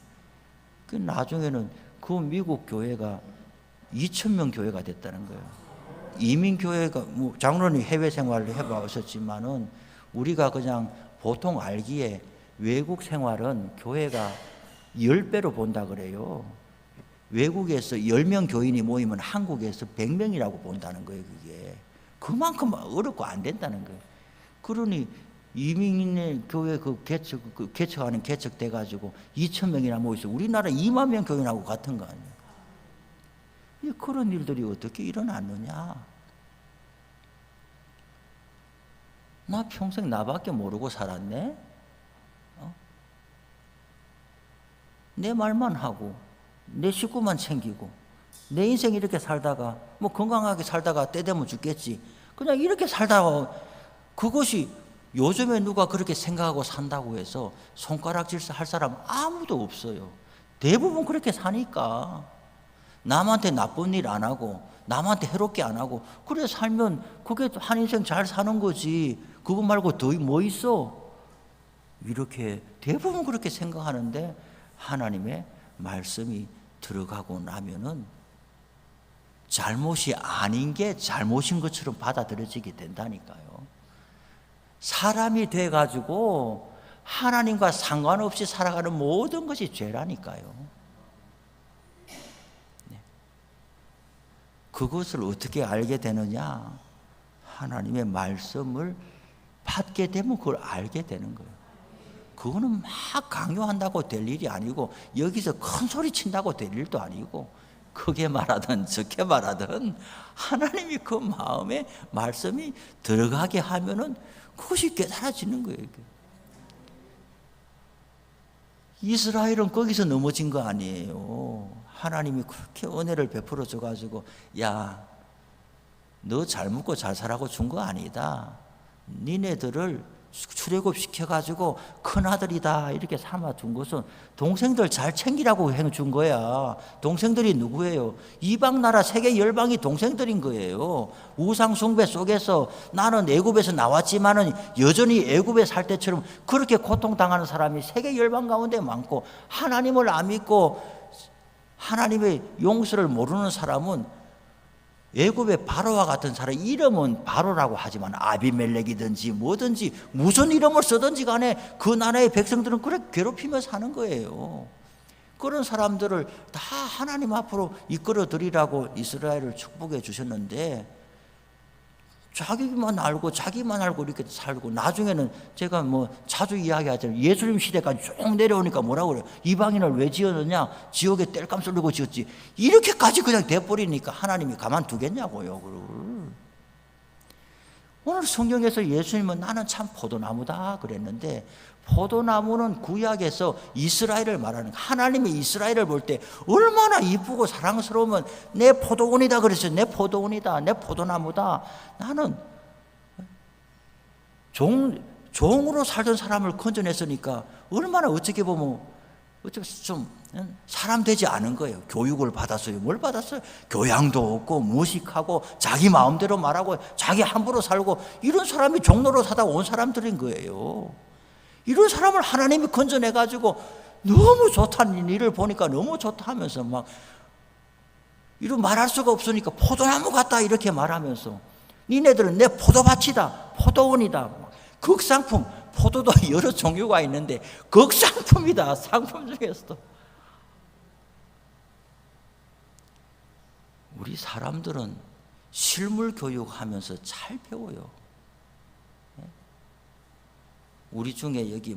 그 나중에는 그 미국 교회가 2,000명 교회가 됐다는 거예요. 이민교회가 뭐 장로님 해외 생활을 해봤었지만은 우리가 그냥 보통 알기에 외국 생활은 교회가 10배로 본다 그래요. 외국에서 10명 교인이 모이면 한국에서 100명이라고 본다는 거예요. 그게 그만큼 어렵고 안 된다는 거예요. 그러니 이민의 교회 개척하는 개척돼 가지고 2,000명이나 모이서 우리나라 2만 명 교인하고 같은 거 아니에요. 그런 일들이 어떻게 일어났느냐? 나 평생 나밖에 모르고 살았네? 내 말만 하고 내 식구만 챙기고 내 인생 이렇게 살다가 뭐 건강하게 살다가 때 되면 죽겠지. 그냥 이렇게 살다가 그것이 요즘에 누가 그렇게 생각하고 산다고 해서 손가락질 할 사람 아무도 없어요. 대부분 그렇게 사니까 남한테 나쁜 일 안 하고 남한테 해롭게 안 하고 그래 살면 그게 한 인생 잘 사는 거지. 그거 말고 더 뭐 있어? 이렇게 대부분 그렇게 생각하는데 하나님의 말씀이 들어가고 나면은 잘못이 아닌 게 잘못인 것처럼 받아들여지게 된다니까요. 사람이 돼가지고 하나님과 상관없이 살아가는 모든 것이 죄라니까요. 네. 그것을 어떻게 알게 되느냐? 하나님의 말씀을 받게 되면 그걸 알게 되는 거예요. 그거는 막 강요한다고 될 일이 아니고 여기서 큰 소리 친다고 될 일도 아니고 크게 말하든 적게 말하든 하나님이 그 마음에 말씀이 들어가게 하면은 그것이 깨달아지는 거예요. 이스라엘은 거기서 넘어진 거 아니에요. 하나님이 그렇게 은혜를 베풀어 줘가지고 야, 너 잘 먹고 잘 살라고 준 거 아니다. 니네들을 출애굽 시켜가지고 큰아들이다 이렇게 삼아둔 것은 동생들 잘 챙기라고 해준 거야. 동생들이 누구예요? 이방나라 세계 열방이 동생들인 거예요. 우상 숭배 속에서 나는 애굽에서 나왔지만은 여전히 애굽에 살 때처럼 그렇게 고통당하는 사람이 세계 열방 가운데 많고 하나님을 안 믿고 하나님의 용서를 모르는 사람은 애굽의 바로와 같은 사람 이름은 바로라고 하지만 아비멜렉이든지 뭐든지 무슨 이름을 쓰든지 간에 그 나라의 백성들은 그렇게 괴롭히며 사는 거예요. 그런 사람들을 다 하나님 앞으로 이끌어 드리라고 이스라엘을 축복해 주셨는데 자기만 알고 이렇게 살고 나중에는 제가 뭐 자주 이야기하잖아요. 예수님 시대까지 쭉 내려오니까 뭐라고 그래요? 이방인을 왜 지었느냐? 지옥에 땔감 쏠리고 지었지. 이렇게까지 그냥 돼버리니까 하나님이 가만두겠냐고요. 그걸. 오늘 성경에서 예수님은 나는 참 포도나무다 그랬는데 포도나무는 구약에서 이스라엘을 말하는 하나님이 이스라엘을 볼 때 얼마나 이쁘고 사랑스러우면 내 포도원이다 그랬어요. 내 포도원이다. 내 포도나무다. 나는 종으로 살던 사람을 건져냈으니까 얼마나 어떻게 보면 좀 사람 되지 않은 거예요. 교육을 받았어요. 뭘 받았어요? 교양도 없고 무식하고 자기 마음대로 말하고 자기 함부로 살고 이런 사람이 종로로 사다 온 사람들인 거예요. 이런 사람을 하나님이 건져내가지고 너무 좋다는 일을 보니까 너무 좋다 하면서 막 이런 말할 수가 없으니까 포도나무 같다 이렇게 말하면서 니네들은 내 포도밭이다 포도원이다 극상품 포도도 여러 종류가 있는데 극상품이다 상품 중에서도 우리 사람들은 실물 교육하면서 잘 배워요. 우리 중에 여기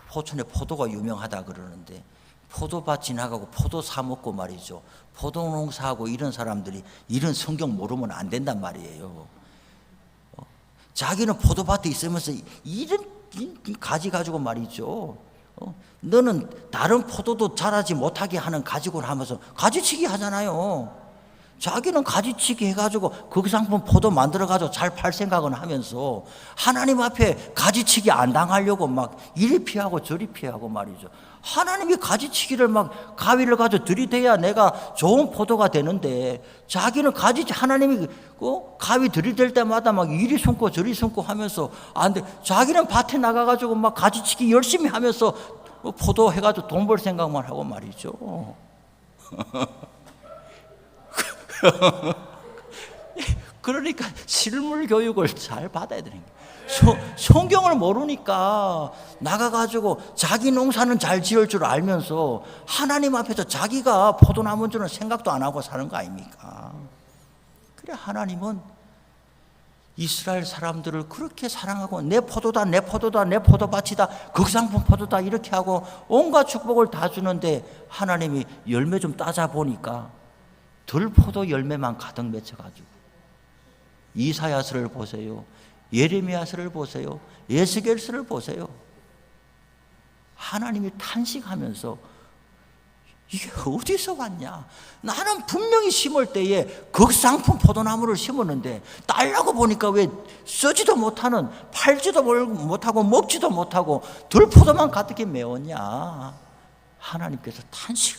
포천에 포도가 유명하다 그러는데 포도밭 지나가고 포도 사 먹고 말이죠. 포도 농사하고 이런 사람들이 이런 성경 모르면 안 된단 말이에요. 자기는 포도밭에 있으면서 이런 가지 가지고 말이죠. 너는 다른 포도도 자라지 못하게 하는 가지고 하면서 가지치기 하잖아요. 자기는 가지치기 해가지고 그 상품 포도 만들어가지고 잘 팔 생각은 하면서 하나님 앞에 가지치기 안 당하려고 막 이리 피하고 저리 피하고 말이죠. 하나님이 가지치기를 막 가위를 가지고 들이대야 내가 좋은 포도가 되는데 자기는 하나님이 가위 들이댈 때마다 막 이리 숨고 저리 숨고 하면서 안 돼. 자기는 밭에 나가가지고 막 가지치기 열심히 하면서 포도 해가지고 돈 벌 생각만 하고 말이죠. 그러니까 실물 교육을 잘 받아야 되는 거예요. 성경을 모르니까 나가가지고 자기 농사는 잘 지을 줄 알면서 하나님 앞에서 자기가 포도나무인 줄은 생각도 안 하고 사는 거 아닙니까? 그래 하나님은 이스라엘 사람들을 그렇게 사랑하고 내 포도다, 내 포도다, 내 포도밭이다, 극상품 포도다 이렇게 하고 온갖 축복을 다 주는데 하나님이 열매 좀 따자 보니까 들포도 열매만 가득 맺혀가지고 이사야서를 보세요, 예레미야서를 보세요, 에스겔서를 보세요. 하나님이 탄식하면서 이게 어디서 왔냐? 나는 분명히 심을 때에 극상품 포도나무를 심었는데 딸라고 보니까 왜 쓰지도 못하는, 팔지도 못하고 먹지도 못하고 들포도만 가득히 메웠냐? 하나님께서 탄식.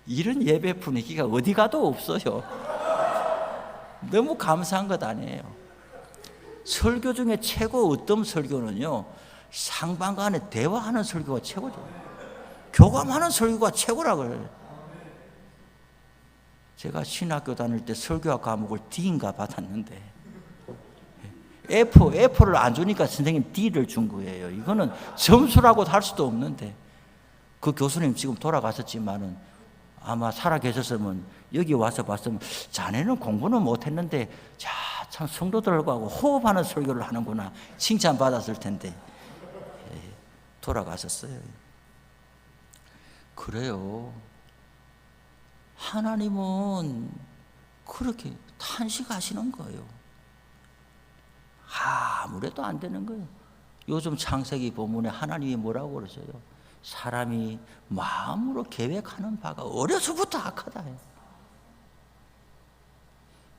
이런 예배 분위기가 어디 가도 없어요. 너무 감사한 것 아니에요. 설교 중에 최고 어떤 설교는요, 상반간에 대화하는 설교가 최고죠. 교감하는 설교가 최고라 그래요. 제가 신학교 다닐 때 설교학 과목을 D인가 받았는데 F를 안 주니까 선생님 D를 준 거예요. 이거는 점수라고 할 수도 없는데, 그 교수님 지금 돌아가셨지만은 아마 살아 계셨으면 여기 와서 봤으면 자네는 공부는 못했는데 참 성도들하고 호흡하는 설교를 하는구나 칭찬받았을 텐데 돌아가셨어요. 그래요. 하나님은 그렇게 탄식하시는 거예요. 아무래도 안 되는 거예요. 요즘 창세기 본문에 하나님이 뭐라고 그러세요? 사람이 마음으로 계획하는 바가 어려서부터 악하다 해요.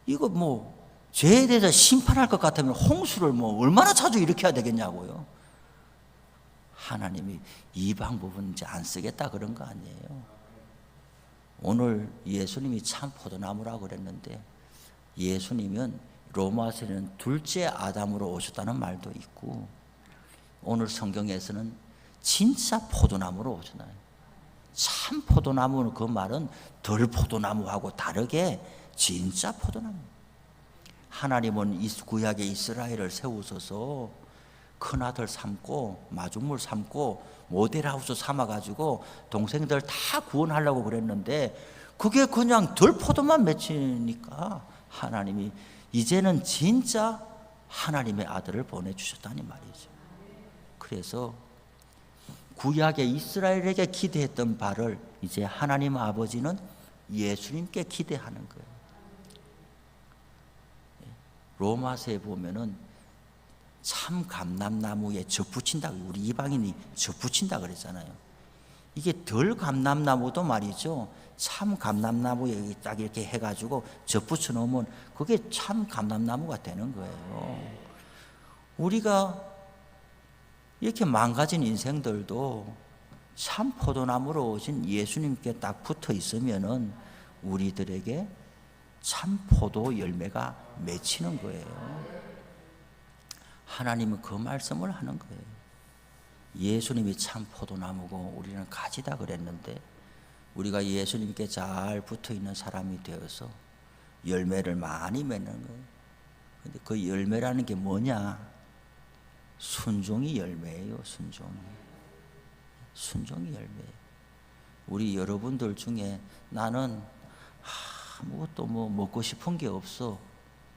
이거 죄에 대해서 심판할 것 같으면 홍수를 얼마나 자주 일으켜야 되겠냐고요. 하나님이 이 방법은 이제 안 쓰겠다 그런 거 아니에요. 오늘 예수님이 참 포도나무라고 그랬는데, 예수님은 로마서에는 둘째 아담으로 오셨다는 말도 있고, 오늘 성경에서는 진짜 포도나무로 오셨나요? 참 포도나무는 그 말은 덜 포도나무하고 다르게 진짜 포도나무. 하나님은 구약의 이스라엘을 세우셔서 큰아들 삼고 마중물 삼고 모델하우스 삼아가지고 동생들 다 구원하려고 그랬는데 그게 그냥 덜 포도만 맺히니까 하나님이 이제는 진짜 하나님의 아들을 보내주셨다니 말이죠. 그래서 구약의 이스라엘에게 기대했던 바를 이제 하나님 아버지는 예수님께 기대하는 거예요. 로마서에 보면은 참 감람나무에 젖붙인다, 우리 이방인이 젖붙인다 그랬잖아요. 이게 덜 감람나무도 말이죠, 참 감람나무에 딱 이렇게 해가지고 젖붙여 놓으면 그게 참 감람나무가 되는 거예요. 우리가 이렇게 망가진 인생들도 참 포도나무로 오신 예수님께 딱 붙어 있으면은 우리들에게 참 포도 열매가 맺히는 거예요. 하나님은 그 말씀을 하는 거예요. 예수님이 참 포도나무고 우리는 가지다 그랬는데, 우리가 예수님께 잘 붙어 있는 사람이 되어서 열매를 많이 맺는 거예요. 근데 그 열매라는 게 뭐냐? 순종이 열매예요. 순종이 열매예요. 우리 여러분들 중에 나는 아무것도 먹고 싶은 게 없어,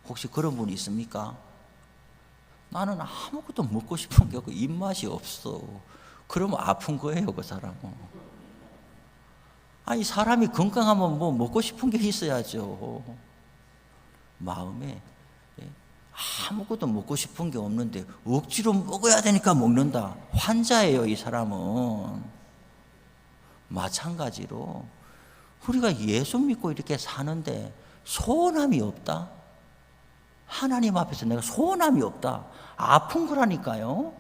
혹시 그런 분 있습니까? 나는 아무것도 먹고 싶은 게 없고 입맛이 없어. 그러면 아픈 거예요, 그 사람은. 아니, 사람이 건강하면 먹고 싶은 게 있어야죠. 마음에 아무것도 먹고 싶은 게 없는데 억지로 먹어야 되니까 먹는다. 환자예요, 이 사람은. 마찬가지로 우리가 예수 믿고 이렇게 사는데 소원함이 없다? 하나님 앞에서 내가 소원함이 없다. 아픈 거라니까요.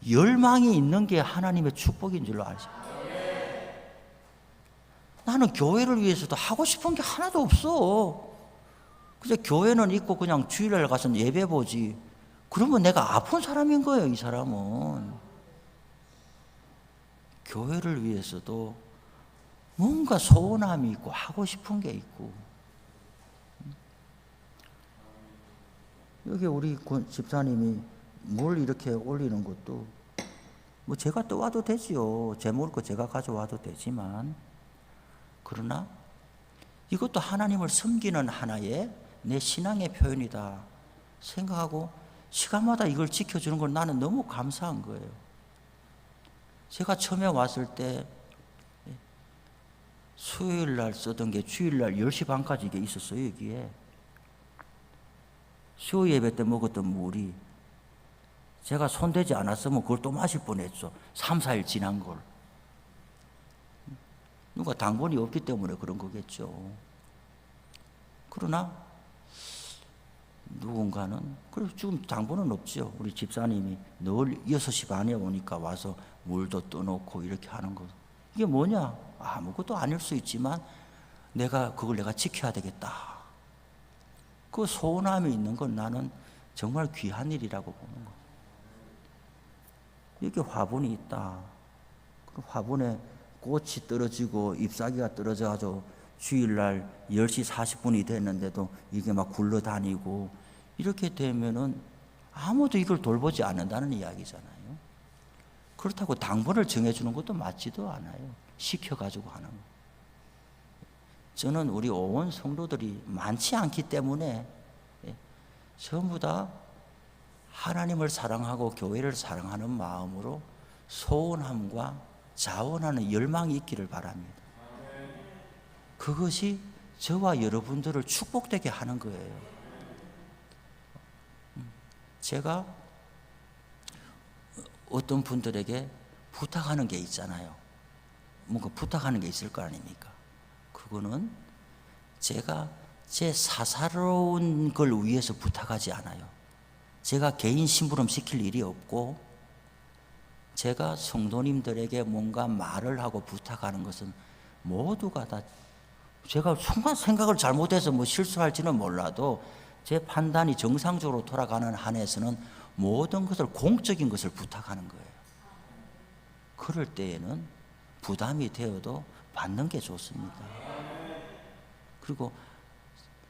열망이 있는 게 하나님의 축복인 줄로 알죠. 나는 교회를 위해서도 하고 싶은 게 하나도 없어. 그냥 교회는 있고 그냥 주일날 가서 예배 보지. 그러면 내가 아픈 사람인 거예요, 이 사람은. 교회를 위해서도 뭔가 소원함이 있고 하고 싶은 게 있고. 여기 우리 집사님이 물 이렇게 올리는 것도 제가 떠와도 되지요. 제 먹을 거 제가 가져와도 되지만, 그러나 이것도 하나님을 섬기는 하나의 내 신앙의 표현이다 생각하고 시간마다 이걸 지켜주는 걸 나는 너무 감사한 거예요. 제가 처음에 왔을 때 수요일 날 쓰던 게 주일 날 10시 반까지 이게 있었어요. 여기에 수요 예배 때 먹었던 물이 제가 손대지 않았으면 그걸 또 마실 뻔했죠. 3, 4일 지난 걸. 누가 당번이 없기 때문에 그런 거겠죠. 그러나 누군가는 그래서 지금 당번은 없죠. 우리 집사님이 늘 6시 반에 오니까 와서 물도 떠놓고 이렇게 하는 거. 이게 뭐냐? 아무것도 아닐 수 있지만 그걸 내가 지켜야 되겠다. 그 소원함이 있는 건 나는 정말 귀한 일이라고 보는 거예요. 이렇게 화분이 있다. 그 화분에 꽃이 떨어지고 잎사귀가 떨어져가지고 주일날 10시 40분이 됐는데도 이게 막 굴러다니고 이렇게 되면은 아무도 이걸 돌보지 않는다는 이야기잖아요. 그렇다고 당번을 정해주는 것도 맞지도 않아요. 시켜가지고 하는 거. 저는 우리 오원 성도들이 많지 않기 때문에 전부 다 하나님을 사랑하고 교회를 사랑하는 마음으로 소원함과 자원하는 열망이 있기를 바랍니다. 그것이 저와 여러분들을 축복되게 하는 거예요. 제가 어떤 분들에게 부탁하는 게 있잖아요. 뭔가 부탁하는 게 있을 거 아닙니까? 그거는 제가 제 사사로운 걸 위해서 부탁하지 않아요. 제가 개인 심부름 시킬 일이 없고 제가 성도님들에게 뭔가 말을 하고 부탁하는 것은 모두가 다 제가 순간 생각을 잘못해서 뭐 실수할지는 몰라도 제 판단이 정상적으로 돌아가는 한에서는 모든 것을 공적인 것을 부탁하는 거예요. 그럴 때에는 부담이 되어도 받는 게 좋습니다. 그리고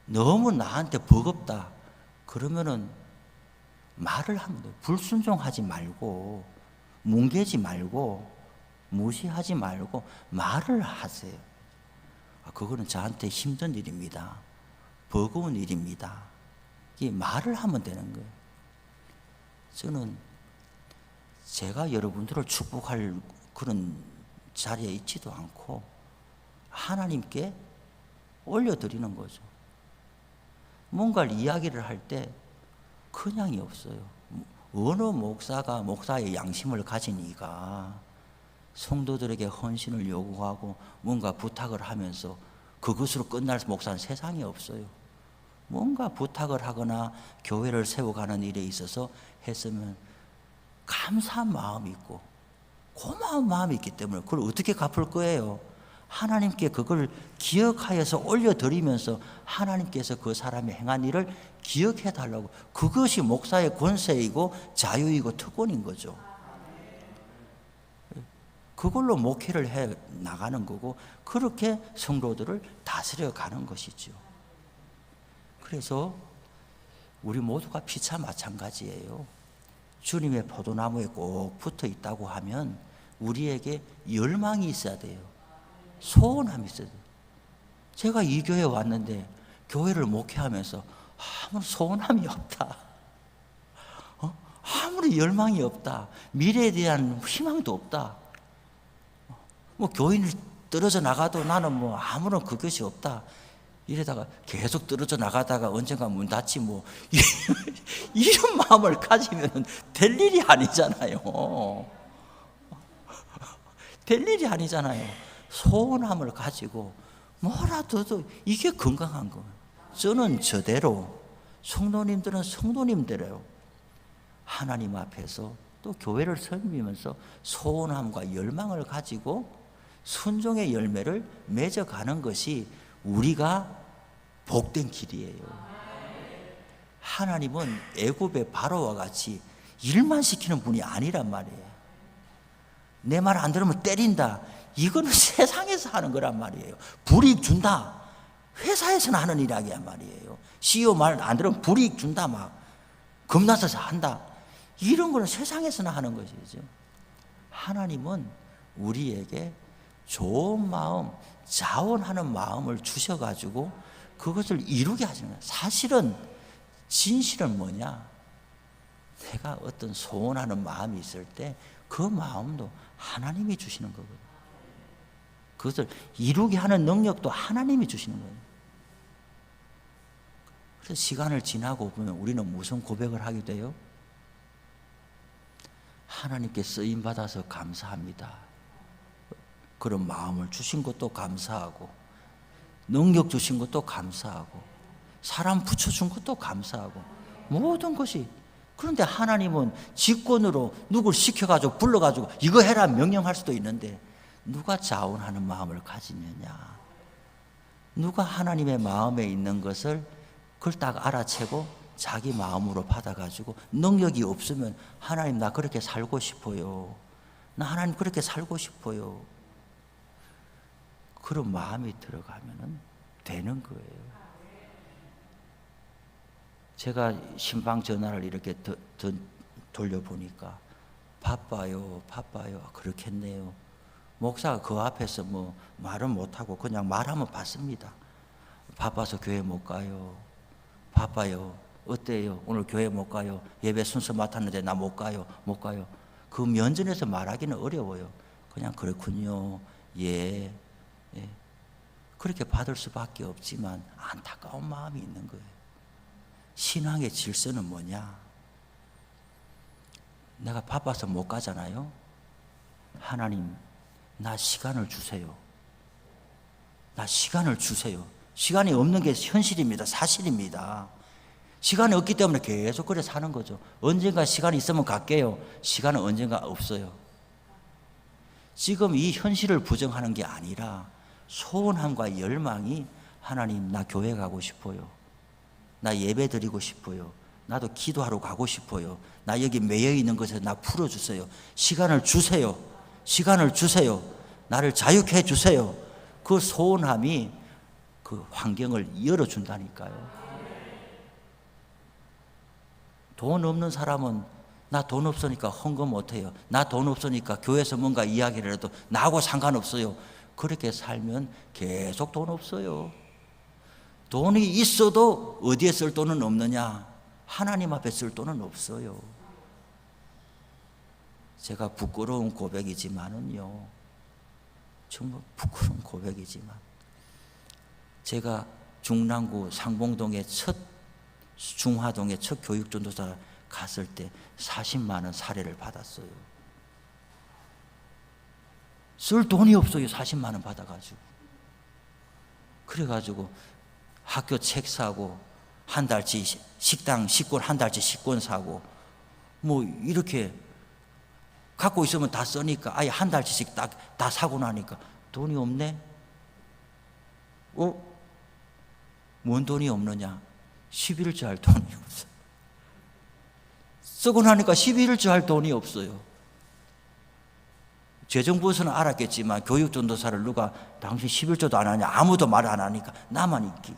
너무 나한테 버겁다 그러면은 말을 하면 돼요. 불순종하지 말고 뭉개지 말고 무시하지 말고 말을 하세요. 그거는 저한테 힘든 일입니다. 버거운 일입니다. 이 말을 하면 되는 거예요. 저는 제가 여러분들을 축복할 그런 자리에 있지도 않고 하나님께 올려드리는 거죠. 뭔가를 이야기를 할 때 그냥이 없어요. 어느 목사가 목사의 양심을 가진 이가 성도들에게 헌신을 요구하고 뭔가 부탁을 하면서 그것으로 끝날 목사는 세상에 없어요. 뭔가 부탁을 하거나 교회를 세워가는 일에 있어서 했으면 감사한 마음이 있고 고마운 마음이 있기 때문에 그걸 어떻게 갚을 거예요? 하나님께 그걸 기억하여서 올려드리면서 하나님께서 그 사람이 행한 일을 기억해 달라고. 그것이 목사의 권세이고 자유이고 특권인 거죠. 그걸로 목회를 해 나가는 거고 그렇게 성도들을 다스려 가는 것이죠. 그래서 우리 모두가 피차 마찬가지예요. 주님의 포도나무에 꼭 붙어 있다고 하면 우리에게 열망이 있어야 돼요. 소원함이 있어야 돼요. 제가 이 교회에 왔는데 교회를 목회하면서 아무 소원함이 없다. 아무리 열망이 없다. 미래에 대한 희망도 없다. 뭐 교인을 떨어져 나가도 나는 뭐 아무런 그것이 없다. 이러다가 계속 떨어져 나가다가 언젠가 문 닫지 뭐 이런 마음을 가지면 될 일이 아니잖아요. 될 일이 아니잖아요. 소원함을 가지고 뭐라도 이게 건강한 거예요. 저는 저대로 성도님들은 성도님대로 하나님 앞에서 또 교회를 섬기면서 소원함과 열망을 가지고 순종의 열매를 맺어가는 것이 우리가 복된 길이에요. 하나님은 애굽의 바로와 같이 일만 시키는 분이 아니란 말이에요. 내 말 안 들으면 때린다. 이거는 세상에서 하는 거란 말이에요. 불이익 준다. 회사에서는 하는 일이란 말이에요. CEO 말 안 들으면 불이익 준다. 막 겁나서 한다. 이런 거는 세상에서는 하는 것이죠. 하나님은 우리에게 좋은 마음, 자원하는 마음을 주셔가지고 그것을 이루게 하시는 거예요. 사실은 진실은 뭐냐? 내가 어떤 소원하는 마음이 있을 때 그 마음도 하나님이 주시는 거거든요. 그것을 이루게 하는 능력도 하나님이 주시는 거예요. 그래서 시간을 지나고 보면 우리는 무슨 고백을 하게 돼요? 하나님께 쓰임받아서 감사합니다. 그런 마음을 주신 것도 감사하고, 능력 주신 것도 감사하고, 사람 붙여준 것도 감사하고, 모든 것이. 그런데 하나님은 직권으로 누굴 시켜가지고 불러가지고 이거 해라 명령할 수도 있는데, 누가 자원하는 마음을 가지느냐? 누가 하나님의 마음에 있는 것을 그걸 딱 알아채고 자기 마음으로 받아가지고, 능력이 없으면 하나님 나 그렇게 살고 싶어요. 나 하나님 그렇게 살고 싶어요. 그런 마음이 들어가면은 되는 거예요. 제가 신방 전화를 이렇게 돌려보니까 바빠요. 그렇겠네요. 목사가 그 앞에서 뭐 말은 못하고 그냥 말하면 받습니다. 바빠서 교회 못 가요. 바빠요. 어때요? 오늘 교회 못 가요. 예배 순서 맡았는데 나 못 가요. 그 면전에서 말하기는 어려워요. 그냥 그렇군요. 예. 그렇게 받을 수밖에 없지만 안타까운 마음이 있는 거예요. 신앙의 질서는 뭐냐? 내가 바빠서 못 가잖아요. 하나님, 나 시간을 주세요. 나 시간을 주세요. 시간이 없는 게 현실입니다. 사실입니다. 시간이 없기 때문에 계속 그래 사는 거죠. 언젠가 시간이 있으면 갈게요. 시간은 언젠가 없어요. 지금 이 현실을 부정하는 게 아니라 소원함과 열망이, 하나님 나 교회 가고 싶어요. 나 예배 드리고 싶어요. 나도 기도하러 가고 싶어요. 나 여기 매여 있는 것에서 나 풀어주세요. 시간을 주세요. 나를 자유케 해주세요. 그 소원함이 그 환경을 열어준다니까요. 돈 없는 사람은 나 돈 없으니까 헌금 못해요. 나 돈 없으니까 교회에서 뭔가 이야기를 해도 나하고 상관없어요. 그렇게 살면 계속 돈 없어요. 돈이 있어도 어디에 쓸 돈은 없느냐? 하나님 앞에 쓸 돈은 없어요. 제가 부끄러운 고백이지만은요, 정말 부끄러운 고백이지만, 제가 중랑구 상봉동의 중화동의 첫 교육전도사 갔을 때 40만 원 사례를 받았어요. 쓸 돈이 없어요. 40만 원 받아가지고. 그래가지고 학교 책 사고, 한 달치 식당 식권, 한 달치 식권 사고, 뭐 이렇게 갖고 있으면 다 쓰니까 아예 한 달치씩 다 사고 나니까 돈이 없네? 뭔 돈이 없느냐? 11일째 할 돈이 없어. 쓰고 나니까 11일째 할 돈이 없어요. 재정부에서는 알았겠지만 교육전도사를 누가 당신 11조도 안 하냐? 아무도 말 안 하니까 나만 있기.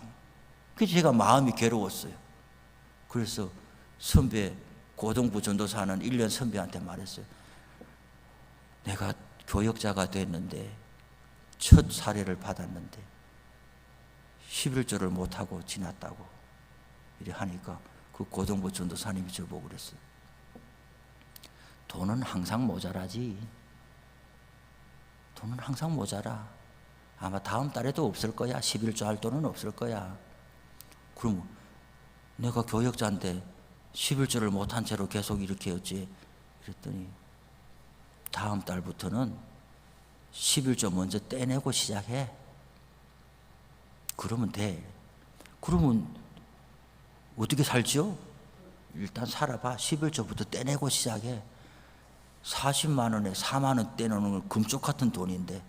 그래서 제가 마음이 괴로웠어요. 그래서 선배, 고등부 전도사는 1년 선배한테 말했어요. 내가 교역자가 됐는데 첫 사례를 받았는데 11조를 못하고 지났다고 이래 하니까 그 고등부 전도사님이 저보고 그랬어요. 돈은 항상 모자라지. 돈은 항상 모자라. 아마 다음 달에도 없을 거야. 11조 할 돈은 없을 거야. 그럼 내가 교역자인데 11조를 못한 채로 계속 이렇게 했지. 그랬더니 다음 달부터는 11조 먼저 떼내고 시작해. 그러면 돼. 그러면 어떻게 살지요? 일단 살아봐. 11조부터 떼내고 시작해. 40만 원에 4만 원 떼내는 건 금쪽 같은 돈인데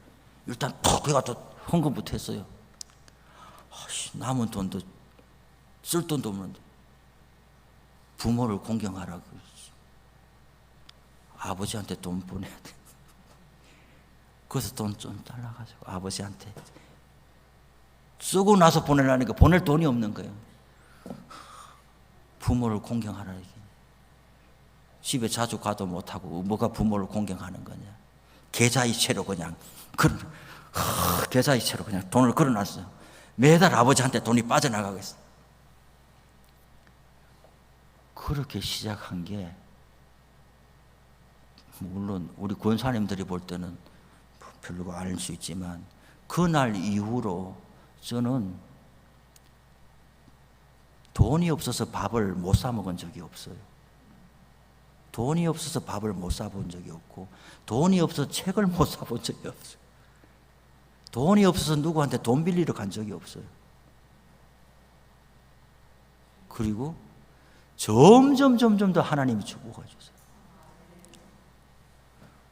일단 푹 해가지고 헌금부터 했어요. 남은 돈도 쓸 돈도 없는데 부모를 공경하라고. 아버지한테 돈 보내야 돼. 그래서 돈 좀 달라가지고 아버지한테 쓰고 나서 보내라니까 보낼 돈이 없는 거예요. 부모를 공경하라. 집에 자주 가도 못하고 뭐가 부모를 공경하는 거냐. 계좌이체로 그냥 계좌이체로 그냥 돈을 걸어놨어요. 매달 아버지한테 돈이 빠져나가겠어. 그렇게 시작한 게, 물론 우리 권사님들이 볼 때는 별로 알 수 있지만, 그날 이후로 저는 돈이 없어서 밥을 못 사 먹은 적이 없어요. 돈이 없어서 밥을 못 사 본 적이 없고, 돈이 없어서 책을 못 사 본 적이 없어요. 돈이 없어서 누구한테 돈 빌리러 간 적이 없어요. 그리고 점점 더 하나님이 축복해 주세요.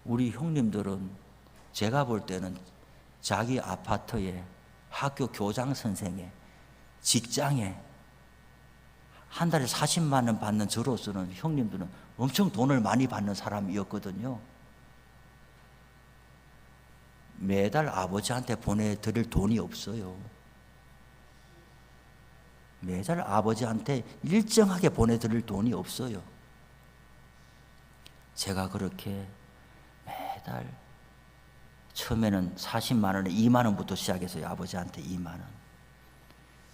우리 형님들은 제가 볼 때는 자기 아파트에, 학교 교장 선생에, 직장에 한 달에 40만 원 받는 저로서는 형님들은 엄청 돈을 많이 받는 사람이었거든요. 매달 아버지한테 보내드릴 돈이 없어요. 매달 아버지한테 일정하게 보내드릴 돈이 없어요. 제가 그렇게 매달 처음에는 40만 원에 2만 원부터 시작했어요. 아버지한테 2만 원.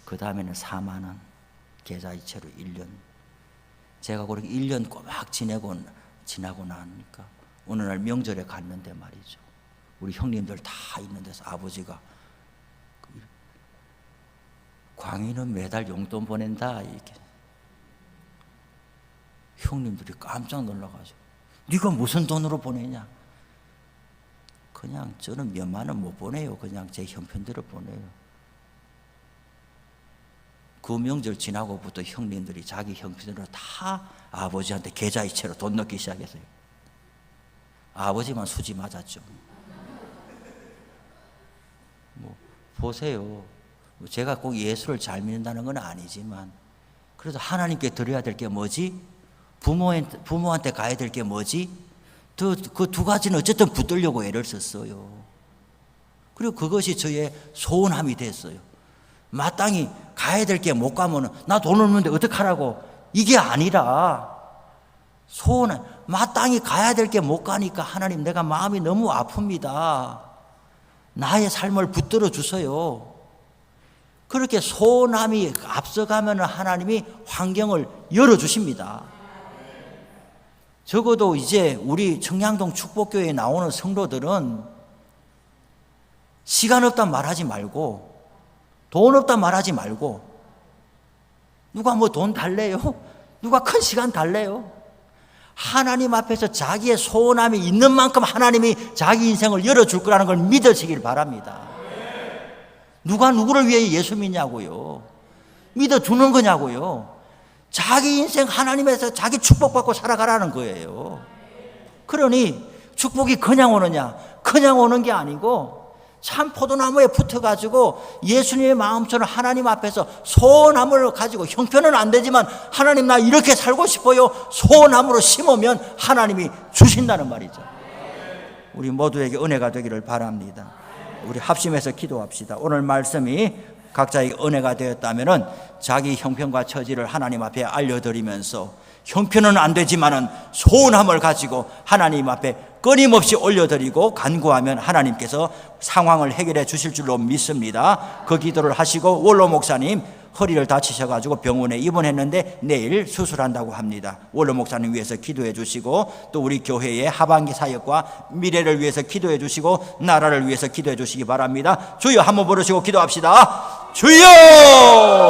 그 다음에는 4만 원. 계좌이체로 1년. 제가 그렇게 1년 꼬막 지나고 나니까 어느 날 명절에 갔는데 말이죠. 우리 형님들 다 있는 데서 아버지가, 광희는 매달 용돈 보낸다, 이렇게. 형님들이 깜짝 놀라가지고, 네가 무슨 돈으로 보내냐? 그냥 저는 몇만 원 못 보내요. 그냥 제 형편대로 보내요. 그 명절 지나고부터 형님들이 자기 형편대로 다 아버지한테 계좌이체로 돈 넣기 시작했어요. 아버지만 수지 맞았죠. 보세요. 제가 꼭 예수를 잘 믿는다는 건 아니지만, 그래도 하나님께 드려야 될 게 뭐지? 부모한테 가야 될 게 뭐지? 그 두 가지는 어쨌든 붙들려고 애를 썼어요. 그리고 그것이 저의 소원함이 됐어요. 마땅히 가야 될 게 못 가면은 나 돈 없는데 어떡하라고, 이게 아니라 소원, 마땅히 가야 될 게 못 가니까 하나님, 내가 마음이 너무 아픕니다. 나의 삶을 붙들어 주세요. 그렇게 소원함이 앞서가면 하나님이 환경을 열어주십니다. 적어도 이제 우리 청량동 축복교회에 나오는 성도들은 시간 없단 말하지 말고, 돈 없단 말하지 말고, 누가 뭐 돈 달래요? 누가 큰 시간 달래요? 하나님 앞에서 자기의 소원함이 있는 만큼 하나님이 자기 인생을 열어줄 거라는 걸 믿으시길 바랍니다. 누가 누구를 위해 예수 믿냐고요? 믿어주는 거냐고요? 자기 인생 하나님에서 자기 축복받고 살아가라는 거예요. 그러니 축복이 그냥 오느냐? 그냥 오는 게 아니고, 참 포도나무에 붙어가지고 예수님의 마음처럼 하나님 앞에서 소원함을 가지고, 형편은 안 되지만 하나님 나 이렇게 살고 싶어요, 소원함으로 심으면 하나님이 주신다는 말이죠. 우리 모두에게 은혜가 되기를 바랍니다. 우리 합심해서 기도합시다. 오늘 말씀이 각자에게 은혜가 되었다면 자기 형편과 처지를 하나님 앞에 알려드리면서, 형편은 안 되지만은 소원함을 가지고 하나님 앞에 끊임없이 올려드리고 간구하면 하나님께서 상황을 해결해 주실 줄로 믿습니다. 그 기도를 하시고, 원로 목사님 허리를 다치셔가지고 병원에 입원했는데 내일 수술한다고 합니다. 원로 목사님 위해서 기도해 주시고, 또 우리 교회의 하반기 사역과 미래를 위해서 기도해 주시고, 나라를 위해서 기도해 주시기 바랍니다. 주여 한번 부르시고 기도합시다. 주여!